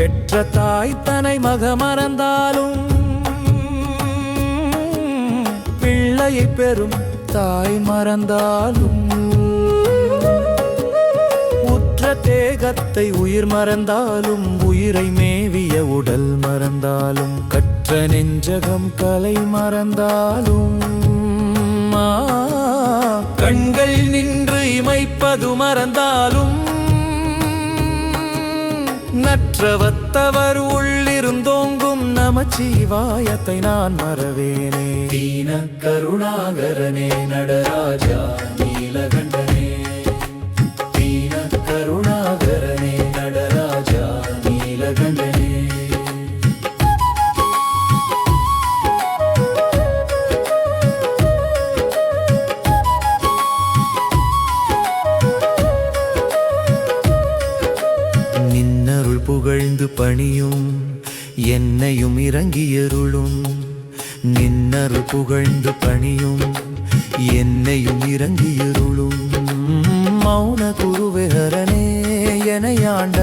பெற்ற தாய் தனை மக மறந்தாலும் பிள்ளையை பெறும் தாய் மறந்தாலும் உற்ற தேகத்தை உயிர் மறந்தாலும் உயிரை மேவிய உடல் மறந்தாலும் கற்ற நெஞ்சகம் கலை மறந்தாலும் கண்கள் நின்று இமைப்பது மறந்தாலும் நற்றவத்தவர் உள்ளிருந்தோங்கும் நமச்சிவாயத்தை நான் மறவேனே. தீன கருணாகரனே நடராஜா நீலகண்டனே, தீன கருணாகரனே நடராஜா நீலகண்டனே. நின்னருள் புகழ்ந்து பணியும் என்னையும் இறங்கியருளும், நின்னருள் புகழ்ந்து பணியும் என்னையும் இறங்கியருளும். மௌன குருவிஹரனே எனையாண்ட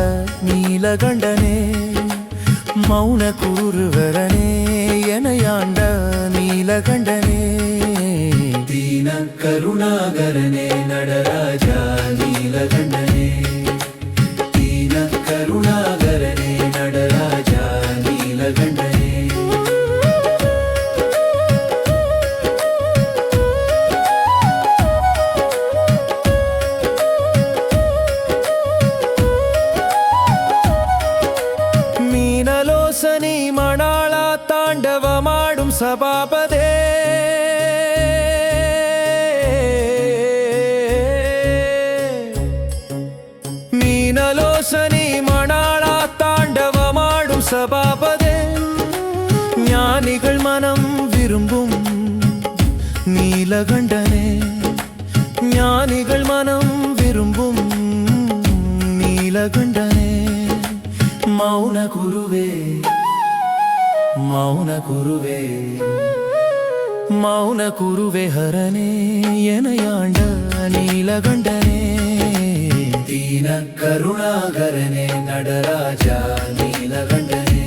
நீலகண்டனே, மௌன குருவிஹரனே எனையாண்ட நீலகண்டனே. தீன கருணாகரனே நடராஜா நீலகண்டனே, கருணாகரனே நடராஜா நீலகண்டனே. மீனலோசனி மணாளா தாண்டவமாடும் சபாபதே, மீனலோசனி மணாளா தாண்டவமாடும் சபாபதே. ஞானிகள் மனம் விரும்பும் நீலகண்டனே, ஞானிகள் மனம் விரும்பும் நீலகண்டனே. மௌன குருவே மௌன குருவே மௌன குருவே ஹரனே எனையாண்ட நீலகண்டனே. தீன கருணாகரனே நடராஜா நீலகண்டனே,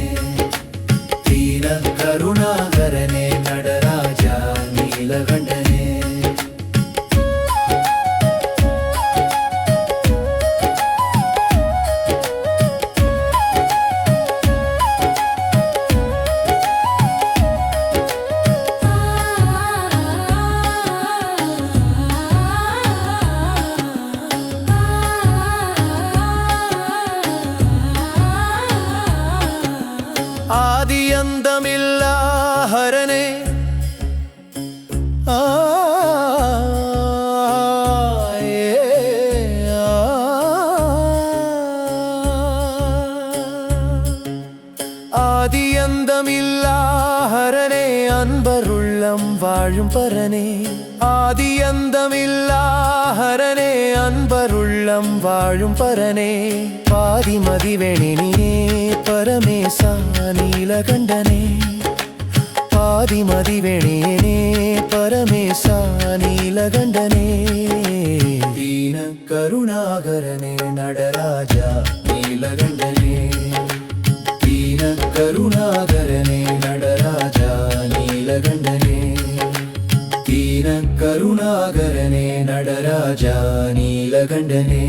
தீன கருணாகரனே நடராஜா நீலகண்டனே. ஆதி அந்தமில்லா ஹரனே ஆதி அந்தமில்லா ஹரனே அன்பருள்ளம் வாழும் பரனே, ஆதி அந்தமில்லா ஹரனே அன்பருள்ளம் வாழும் பரனே. பாதிமதிவெணினே பரமேசா நீலகண்டனே, பாதிமதிவெணினே பரமேசா நீலகண்டனே. தீன கருணாகரனே நடராஜா நீலகண்டனே, தீன கருணாகரனே நடராஜா நீலகண்டனே, தீன கருணாகரனே நடராஜா நீலகண்டனே.